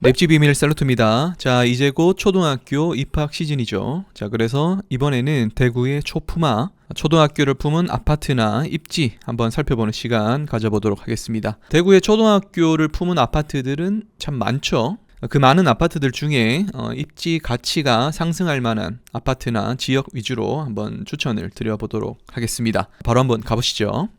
랩지 비밀 셀루트입니다. 자, 이제 곧 초등학교 입학 시즌이죠. 자, 그래서 이번에는 대구의 초품화, 초등학교를 품은 아파트나 입지 한번 살펴보는 시간 가져보도록 하겠습니다. 대구의 초등학교를 품은 아파트들은 참 많죠. 그 많은 아파트들 중에 입지 가치가 상승할 만한 아파트나 지역 위주로 한번 추천을 드려보도록 하겠습니다. 바로 한번 가보시죠.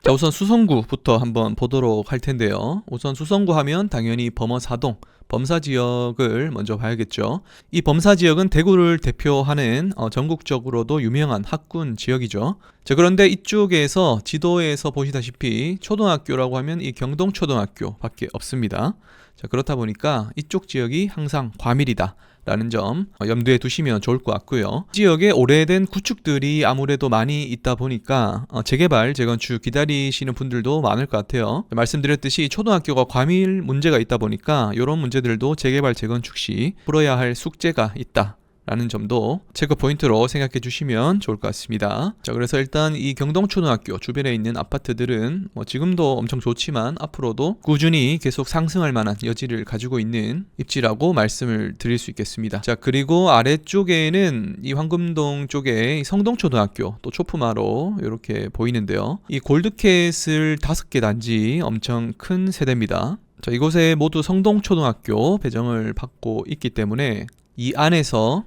자, 우선 수성구부터 한번 보도록 할 텐데요. 우선 수성구 하면 당연히 범어사동, 범사지역을 먼저 봐야겠죠. 이 범사지역은 대구를 대표하는 전국적으로도 유명한 학군 지역이죠. 자, 그런데 이쪽에서 지도에서 보시다시피 초등학교라고 하면 이 경동초등학교 밖에 없습니다. 자, 그렇다 보니까 이쪽 지역이 항상 과밀이다 라는 점 염두에 두시면 좋을 것 같고요. 지역에 오래된 구축들이 아무래도 많이 있다 보니까 재개발, 재건축 기다리시는 분들도 많을 것 같아요. 말씀드렸듯이 초등학교가 과밀 문제가 있다 보니까 이런 문제들도 재개발, 재건축 시 풀어야 할 숙제가 있다 라는 점도 체크 포인트로 생각해 주시면 좋을 것 같습니다. 자, 그래서 일단 이 경동초등학교 주변에 있는 아파트들은 지금도 엄청 좋지만 앞으로도 꾸준히 계속 상승할 만한 여지를 가지고 있는 입지라고 말씀을 드릴 수 있겠습니다. 자, 그리고 아래쪽에는 이 황금동 쪽에 성동초등학교 또 초품화로 이렇게 보이는데요. 이 골드캣을 5개 단지 엄청 큰 세대입니다. 자, 이곳에 모두 성동초등학교 배정을 받고 있기 때문에 이 안에서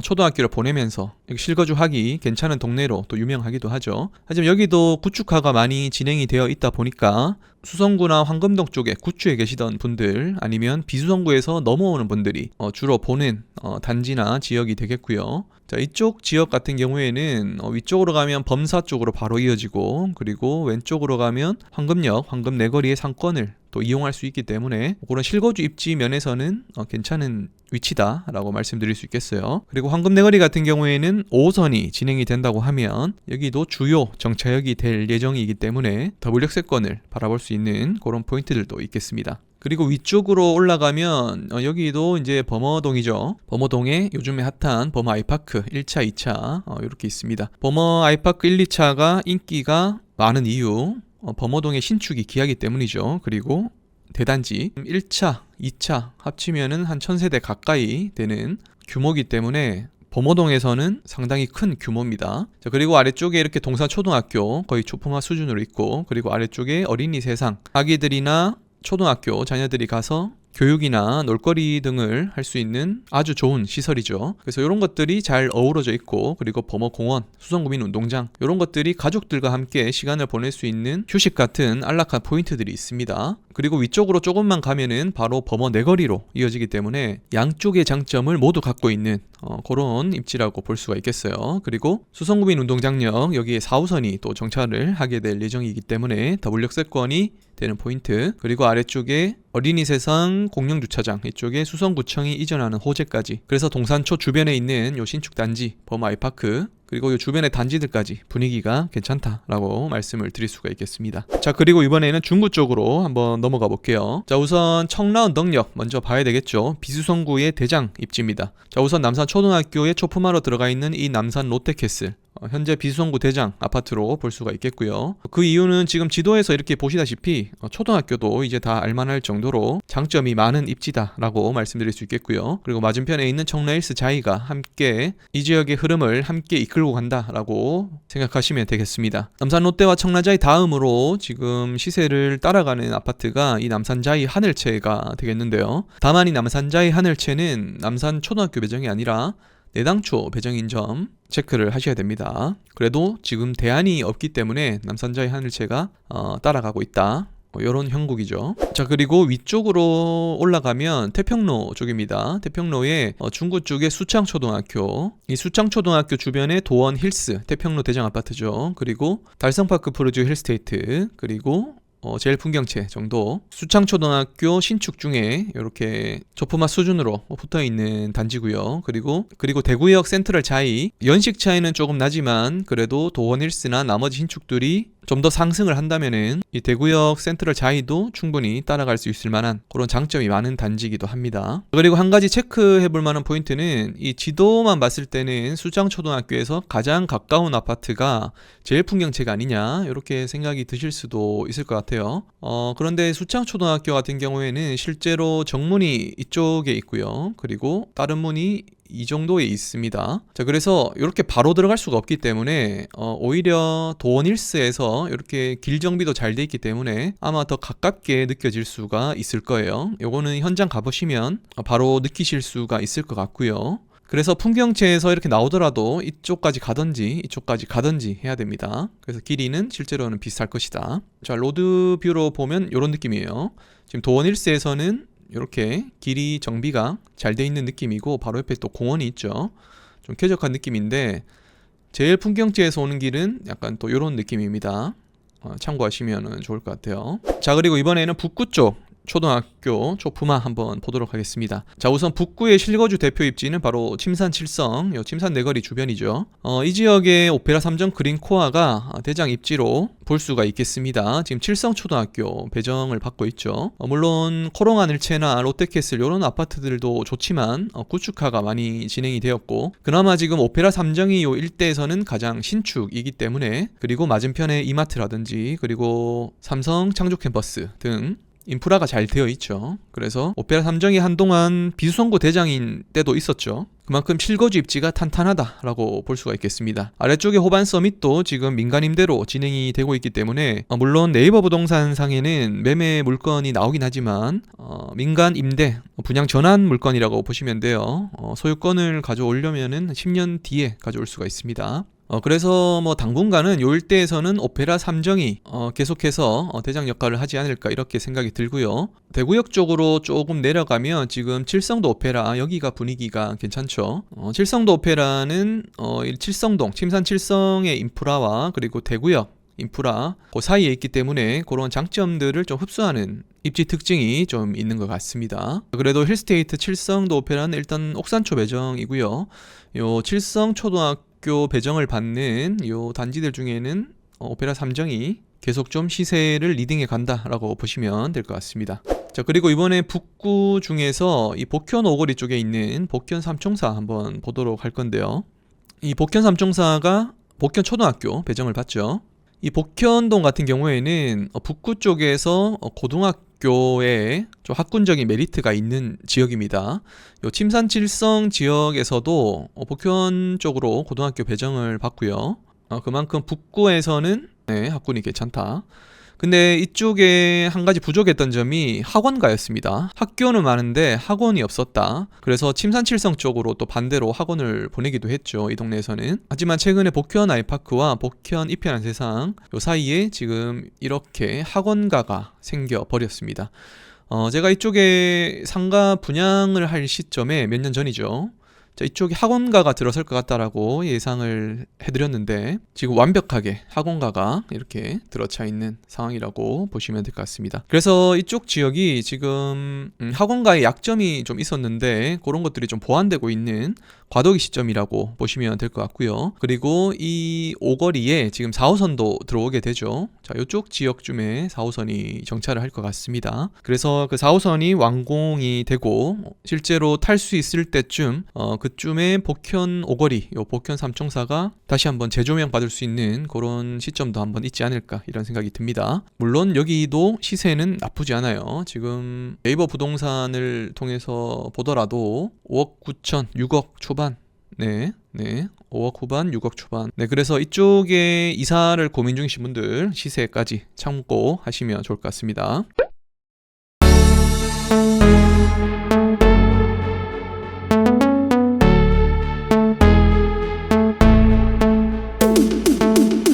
초등학교를 보내면서 여기 실거주하기 괜찮은 동네로 또 유명하기도 하죠. 하지만 여기도 구축화가 많이 진행이 되어 있다 보니까 수성구나 황금동 쪽에 구주에 계시던 분들 아니면 비수성구에서 넘어오는 분들이 주로 보는 단지나 지역이 되겠고요. 자, 이쪽 지역 같은 경우에는 위쪽으로 가면 범사 쪽으로 바로 이어지고, 그리고 왼쪽으로 가면 황금역, 황금내거리의 상권을 또 이용할 수 있기 때문에 그런 실거주 입지 면에서는 괜찮은 위치다라고 말씀드릴 수 있겠어요. 그리고 황금내거리 같은 경우에는 5호선이 진행이 된다고 하면 여기도 주요 정차역이 될 예정이기 때문에 더블 역세권을 바라볼 수 있는 그런 포인트들도 있겠습니다. 그리고 위쪽으로 올라가면 여기도 이제 범어동이죠. 범어동에 요즘에 핫한 범어 아이파크 1차, 2차 이렇게 있습니다. 범어 아이파크 1, 2차가 인기가 많은 이유, 범어동의 신축이 귀하기 때문이죠. 그리고 대단지 1차, 2차 합치면은 한 1000세대 가까이 되는 규모이기 때문에 범어동에서는 상당히 큰 규모입니다. 자, 그리고 아래쪽에 이렇게 동사초등학교 거의 초품화 수준으로 있고, 그리고 아래쪽에 어린이 세상, 아기들이나 초등학교 자녀들이 가서 교육이나 놀거리 등을 할 수 있는 아주 좋은 시설이죠. 그래서 이런 것들이 잘 어우러져 있고, 그리고 범어공원, 수성구민운동장 이런 것들이 가족들과 함께 시간을 보낼 수 있는 휴식 같은 안락한 포인트들이 있습니다. 그리고 위쪽으로 조금만 가면은 바로 범어 내거리로 이어지기 때문에 양쪽의 장점을 모두 갖고 있는 그런 입지라고 볼 수가 있겠어요. 그리고 수성구민운동장역 여기에 4호선이 또 정차를 하게 될 예정이기 때문에 더블 역세권이 되는 포인트, 그리고 아래쪽에 어린이 세상 공영주차장, 이쪽에 수성구청이 이전하는 호재까지, 그래서 동산초 주변에 있는 요 신축 단지 범어 아이파크, 그리고 이 주변의 단지들까지 분위기가 괜찮다라고 말씀을 드릴 수가 있겠습니다. 자, 그리고 이번에는 중구 쪽으로 한번 넘어가 볼게요. 자, 우선 청라운동역 먼저 봐야 되겠죠. 비수성구의 대장 입지입니다. 자, 우선 남산 초등학교의 초품화로 들어가 있는 이 남산 롯데캐슬, 현재 비수성구 대장 아파트로 볼 수가 있겠고요. 그 이유는 지금 지도에서 이렇게 보시다시피 초등학교도 이제 다 알만할 정도로 장점이 많은 입지다라고 말씀드릴 수 있겠고요. 그리고 맞은편에 있는 청라힐스 자이가 함께 이 지역의 흐름을 함께 이끌고 간다라고 생각하시면 되겠습니다. 남산 롯데와 청라자이 다음으로 지금 시세를 따라가는 아파트가 이 남산자이 하늘채가 되겠는데요. 다만 이 남산자이 하늘채는 남산 초등학교 배정이 아니라 내당초 배정인 점 체크를 하셔야 됩니다. 그래도 지금 대안이 없기 때문에 남산자이 하늘채가 따라가고 있다, 이런 형국이죠. 자, 그리고 위쪽으로 올라가면 태평로 쪽입니다. 태평로에 중구 쪽에 수창초등학교, 이 수창초등학교 주변에 도원힐스, 태평로 대장 아파트죠. 그리고 달성파크 푸르지오 힐스테이트, 그리고 제일 풍경채 정도, 수창초등학교 신축 중에 이렇게 초품화 수준으로 붙어있는 단지고요. 그리고 대구역 센트럴 자이, 연식 차이는 조금 나지만 그래도 도원힐스나 나머지 신축들이 좀 더 상승을 한다면은 이 대구역 센트럴 자이도 충분히 따라갈 수 있을 만한 그런 장점이 많은 단지이기도 합니다. 그리고 한 가지 체크해 볼 만한 포인트는 이 지도만 봤을 때는 수장초등학교에서 가장 가까운 아파트가 제일 풍경채가 아니냐 이렇게 생각이 드실 수도 있을 것 같아요. 그런데 수창초등학교 같은 경우에는 실제로 정문이 이쪽에 있고요. 그리고 다른 문이 이 정도에 있습니다. 자, 그래서 이렇게 바로 들어갈 수가 없기 때문에 오히려 도원힐스에서 이렇게 길 정비도 잘 돼 있기 때문에 아마 더 가깝게 느껴질 수가 있을 거예요. 요거는 현장 가보시면 바로 느끼실 수가 있을 것 같고요. 그래서 풍경채에서 이렇게 나오더라도 이쪽까지 가든지 해야 됩니다. 그래서 길이는 실제로는 비슷할 것이다. 자, 로드뷰로 보면 이런 느낌이에요. 지금 도원힐스에서는 이렇게 길이 정비가 잘 돼 있는 느낌이고 바로 옆에 또 공원이 있죠. 좀 쾌적한 느낌인데 제일 풍경지에서 오는 길은 약간 또 이런 느낌입니다. 참고하시면 좋을 것 같아요. 자, 그리고 이번에는 북구 쪽 초등학교 초품화 한번 보도록 하겠습니다. 자, 우선 북구의 실거주 대표 입지는 바로 침산 칠성, 요 침산 내거리 주변이죠. 이 지역의 오페라 3정 그린코아가 대장 입지로 볼 수가 있겠습니다. 지금 칠성 초등학교 배정을 받고 있죠. 물론 코롱하늘채나 롯데캐슬 이런 아파트들도 좋지만 구축화가 많이 진행이 되었고 그나마 지금 오페라 3정이 요 일대에서는 가장 신축이기 때문에 그리고 맞은편에 이마트라든지 그리고 삼성 창조 캠퍼스 등 인프라가 잘 되어 있죠. 그래서 오페라 3정이 한동안 비수성구 대장인 때도 있었죠. 그만큼 실거주 입지가 탄탄하다라고 볼 수가 있겠습니다. 아래쪽에 호반 서밋도 지금 민간 임대로 진행이 되고 있기 때문에 물론 네이버 부동산 상에는 매매 물건이 나오긴 하지만 민간 임대 분양 전환 물건이라고 보시면 돼요. 소유권을 가져오려면은 10년 뒤에 가져올 수가 있습니다. 그래서 뭐 당분간은 요 일대에서는 오페라 3정이 계속해서 대장 역할을 하지 않을까 이렇게 생각이 들고요. 대구역 쪽으로 조금 내려가면 지금 칠성도 오페라 여기가 분위기가 괜찮죠. 칠성도 오페라는 칠성동 침산 칠성의 인프라와 그리고 대구역 인프라 그 사이에 있기 때문에 그런 장점들을 좀 흡수하는 입지 특징이 좀 있는 것 같습니다. 그래도 힐스테이트 칠성도 오페라는 일단 옥산초 배정이고요. 요 칠성 초등학교 배정을 받는 요 단지들 중에는 오페라 3정이 계속 좀 시세를 리딩해 간다라고 보시면 될 것 같습니다. 자, 그리고 이번에 북구 중에서 이 복현 오거리 쪽에 있는 복현 삼총사 한번 보도록 할 건데요. 이 복현 삼총사가 복현 초등학교 배정을 받죠. 이 복현동 같은 경우에는 북구 쪽에서 고등학교에 좀 학군적인 메리트가 있는 지역입니다. 요 침산 칠성 지역에서도 복현 쪽으로 고등학교 배정을 받고요. 그만큼 북구에서는 학군이 괜찮다. 근데 이쪽에 한 가지 부족했던 점이 학원가였습니다. 학교는 많은데 학원이 없었다. 그래서 침산칠성 쪽으로 또 반대로 학원을 보내기도 했죠. 이 동네에서는. 하지만 최근에 복현 아이파크와 복현 이편한 세상 요 사이에 지금 이렇게 학원가가 생겨버렸습니다. 제가 이쪽에 상가 분양을 할 시점에 몇 년 전이죠. 자, 이쪽에 학원가가 들어설 것 같다라고 예상을 해드렸는데 지금 완벽하게 학원가가 이렇게 들어차 있는 상황이라고 보시면 될 것 같습니다. 그래서 이쪽 지역이 지금 학원가의 약점이 좀 있었는데 그런 것들이 좀 보완되고 있는 과도기 시점이라고 보시면 될 것 같고요. 그리고 이 오거리에 지금 4호선도 들어오게 되죠. 자, 이쪽 지역쯤에 4호선이 정차를 할 것 같습니다. 그래서 그 4호선이 완공이 되고 실제로 탈 수 있을 때쯤 그쯤에 복현 오거리, 요 복현 삼총사가 다시 한번 재조명 받을 수 있는 그런 시점도 한번 있지 않을까 이런 생각이 듭니다. 물론 여기도 시세는 나쁘지 않아요. 지금 네이버 부동산을 통해서 보더라도 5억 9천, 6억 초반 5억 후반, 6억 초반. 그래서 이쪽에 이사를 고민 중이신 분들 시세까지 참고하시면 좋을 것 같습니다.